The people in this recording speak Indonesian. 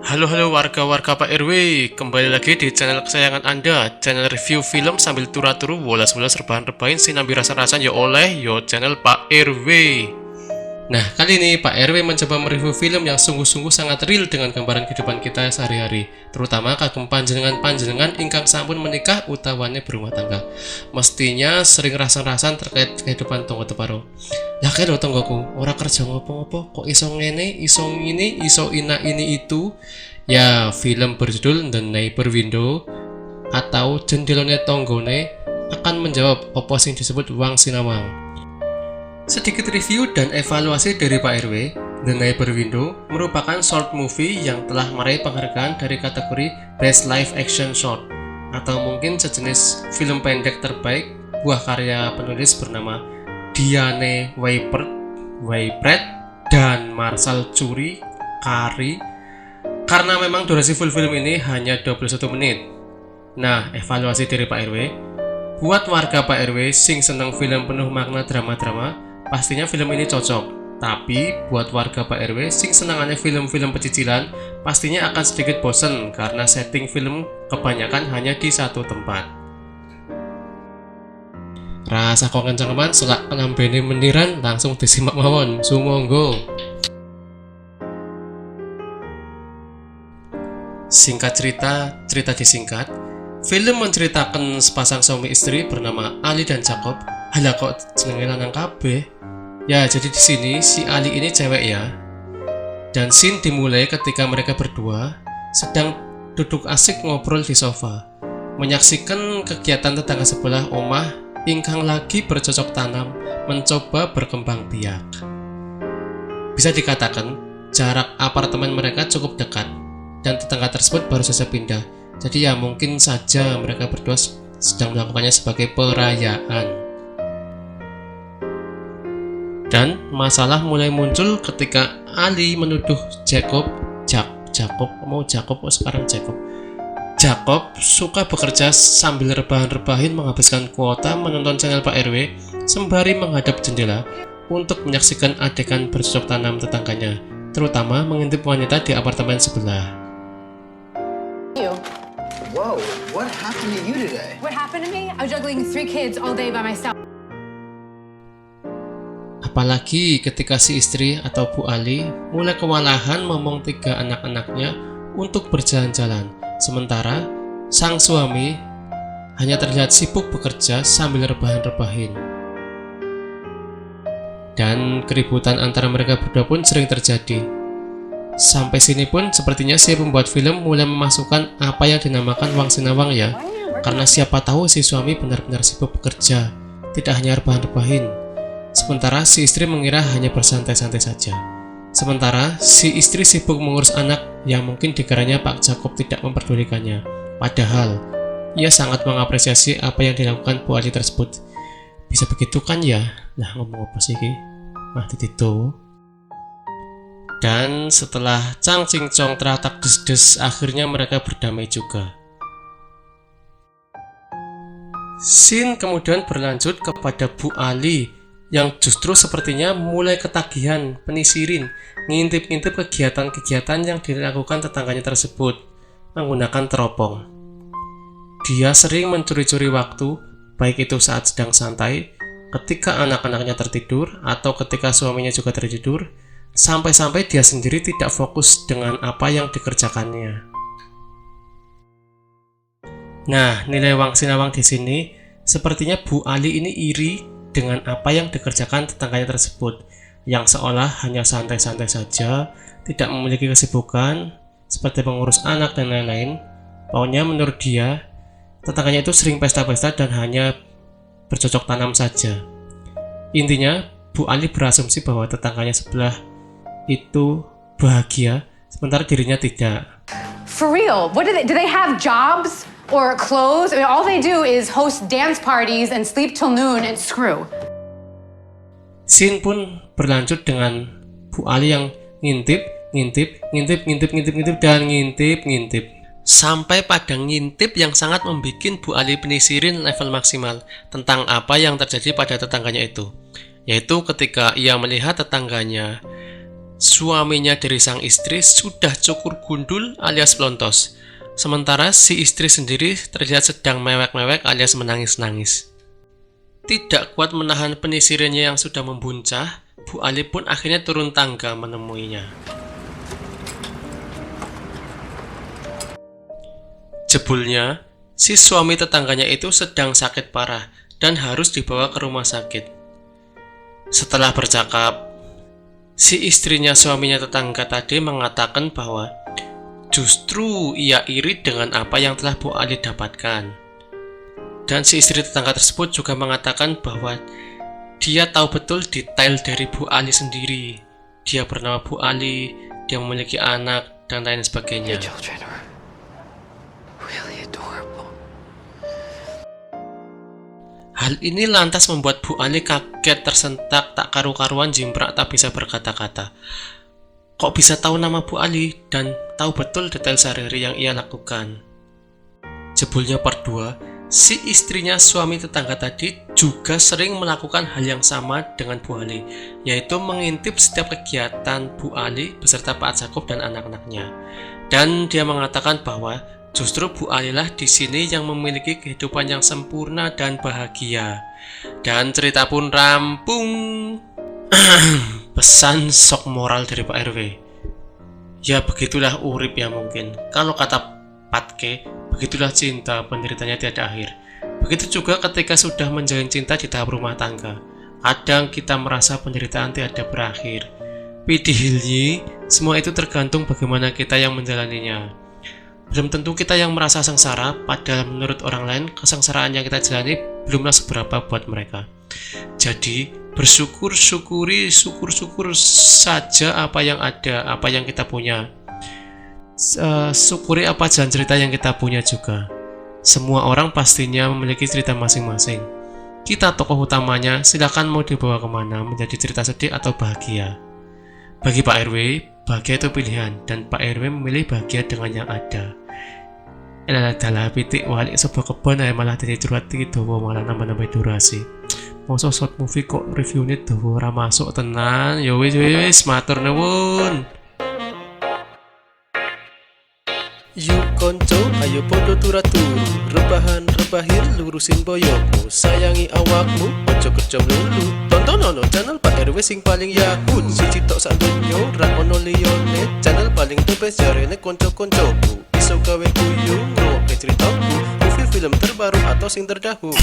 Halo warga-warga Pak RW, kembali lagi di channel kesayangan Anda, channel review film sambil turu-turu wolas-wolas rebahan-rebahin sinambi rasa-rasan ya oleh yo channel Pak RW. Nah, kali ini Pak RW mencoba mereview film yang sungguh-sungguh sangat real dengan gambaran kehidupan kita sehari-hari, terutama kagum panjenengan-panjenengan ingkang sampun menikah utawane berumah tangga. Mestinya sering rasan-rasan terkait kehidupan tonggo teparo. Lah kaya lho tonggoku, ora kerja ngopo-ngopo, kok iso ngene, iso ini, iso ini itu. Ya, film berjudul The Neighbor Window atau Jendelone Tonggone akan menjawab apa sing disebut Wang Sinawang. Sedikit review dan evaluasi dari Pak RW, The Neighbor Window merupakan short movie yang telah meraih penghargaan dari kategori Best Live Action Short atau mungkin sejenis film pendek terbaik buah karya penulis bernama Diane Weipert dan Marshall Curi Kari, karena memang durasi full film ini hanya 21 menit. Nah, evaluasi dari Pak RW, buat warga Pak RW sing seneng film penuh makna drama-drama, pastinya film ini cocok. Tapi buat warga Pak RW sing senangannya film-film pecicilan, pastinya akan sedikit bosen karena setting film kebanyakan hanya di satu tempat. Rasa kok kencang selak nambene meniran, langsung disimak mawon, sumangga. Singkat cerita disingkat. Film menceritakan sepasang suami istri bernama Ali dan Jacob. Halah kok jenenge lanang kabeh. Ya, jadi di sini si Ali ini cewek ya. Dan scene dimulai ketika mereka berdua sedang duduk asik ngobrol di sofa, menyaksikan kegiatan tetangga sebelah omah ingkang lagi bercocok tanam mencoba berkembang biak. Bisa dikatakan jarak apartemen mereka cukup dekat dan tetangga tersebut baru saja pindah. Jadi ya mungkin saja mereka berdua sedang melakukannya sebagai perayaan. Dan masalah mulai muncul ketika Ali menuduh Jacob suka bekerja sambil rebahan-rebahin menghabiskan kuota menonton channel Pak RW sembari menghadap jendela untuk menyaksikan adegan bercocok tanam tetangganya, terutama mengintip wanita di apartemen sebelah. Whoa, what happened to you today? What happened to me? I was juggling 3 kids all day by myself. Apalagi ketika si istri atau Bu Ali mulai kewalahan memong 3 anak-anaknya untuk berjalan-jalan, sementara sang suami hanya terlihat sibuk bekerja sambil rebahan-rebahin. Dan keributan antara mereka berdua pun sering terjadi. Sampai sini pun sepertinya si pembuat film mulai memasukkan apa yang dinamakan Wang Sinawang ya, karena siapa tahu si suami benar-benar sibuk bekerja, tidak hanya rebahan-rebahin. Sementara si istri mengira hanya bersantai-santai saja. Sementara si istri sibuk mengurus anak yang mungkin dikiranya Pak Jacob tidak memperdulikannya. Padahal ia sangat mengapresiasi apa yang dilakukan Bu Ali tersebut. Bisa begitu kan ya? Nah, ngomong apa sih ini? Itu. Dan setelah Cang Cincong teratak des-des, akhirnya mereka berdamai juga. Scene kemudian berlanjut kepada Bu Ali yang justru sepertinya mulai ketagihan penisirin, ngintip-ngintip kegiatan-kegiatan yang dilakukan tetangganya tersebut menggunakan teropong. Dia sering mencuri-curi waktu, baik itu saat sedang santai, ketika anak-anaknya tertidur, atau ketika suaminya juga tertidur, sampai-sampai dia sendiri tidak fokus dengan apa yang dikerjakannya. Nah, nilai Wang Sinawang di sini sepertinya Bu Ali ini iri dengan apa yang dikerjakan tetangganya tersebut, yang seolah hanya santai-santai saja, tidak memiliki kesibukan seperti mengurus anak dan lain-lain. Pokoknya menurut dia, tetangganya itu sering pesta-pesta dan hanya bercocok tanam saja. Intinya, Bu Ali berasumsi bahwa tetangganya sebelah itu bahagia, sementara dirinya tidak. For real, what do they have jobs or clothes? I mean, all they do is host dance parties and sleep till noon and screw. Scene pun berlanjut dengan Bu Ali yang ngintip dan ngintip. Sampai pada ngintip yang sangat membuat Bu Ali penisirin level maksimal tentang apa yang terjadi pada tetangganya itu. Yaitu ketika ia melihat tetangganya Suaminya dari sang istri sudah cukur gundul alias pelontos, sementara si istri sendiri terlihat sedang mewek-mewek alias menangis-nangis. Tidak kuat menahan penyisirannya yang sudah membuncah, Bu Ali pun akhirnya turun tangga menemuinya. Jebulnya, si suami tetangganya itu sedang sakit parah dan harus dibawa ke rumah sakit. Setelah bercakap, si istrinya suaminya tetangga tadi mengatakan bahwa justru ia iri dengan apa yang telah Bu Ali dapatkan. Dan si istri tetangga tersebut juga mengatakan bahwa dia tahu betul detail dari Bu Ali sendiri. Dia bernama Bu Ali, dia memiliki anak, dan lain sebagainya. Children are really adorable. Hal ini lantas membuat Bu Ali kaget, tersentak, tak karu-karuan, jimbrak, tak bisa berkata-kata. Kok bisa tahu nama Bu Ali dan tahu betul detail sehari-hari yang ia lakukan? Jebulnya part 2, si istrinya suami tetangga tadi juga sering melakukan hal yang sama dengan Bu Ali, yaitu mengintip setiap kegiatan Bu Ali beserta Pak Jakob dan anak-anaknya. Dan dia mengatakan bahwa justru Bu Ali lah di sini yang memiliki kehidupan yang sempurna dan bahagia. Dan cerita pun rampung. Pesan sok moral dari Pak RW. Ya begitulah urip ya mungkin. Kalau kata Patke, begitulah cinta, penderitanya tiada akhir. Begitu juga ketika sudah menjalin cinta di tahap rumah tangga. Kadang kita merasa penderitaan tiada berakhir. Pidihilnyi, semua itu tergantung bagaimana kita yang menjalaninya. Belum tentu kita yang merasa sengsara, padahal menurut orang lain, kesengsaraan yang kita jalani belumlah seberapa buat mereka. Jadi, syukur saja apa yang ada, apa yang kita punya. Syukuri apa jalan cerita yang kita punya juga. Semua orang pastinya memiliki cerita masing-masing. Kita tokoh utamanya, silakan mau dibawa kemana, menjadi cerita sedih atau bahagia. Bagi Pak RW, bahagia itu pilihan, dan Pak RW memilih bahagia dengan yang ada. Adalah pitik walik sebuah kebun malah jadi curhat gitu, malah nambah-nambah durasi. Mau short movie kok reviewnya tuh ora masuk tenan. Ya wis matur nuwun. Yuk konco, ayo podo turu-turu, rebahan-rebahin lurusin boyoku, sayangi awakmu, ojo kerja melulu. Tontonono channel Pak RW sing paling yahut, siji tok sak donya, ra ono liyane, channel paling the best jarene konco-koncoku. Iso gawe guyu, ngrungokne critaku, movie film terbaru atau sing terdahulu.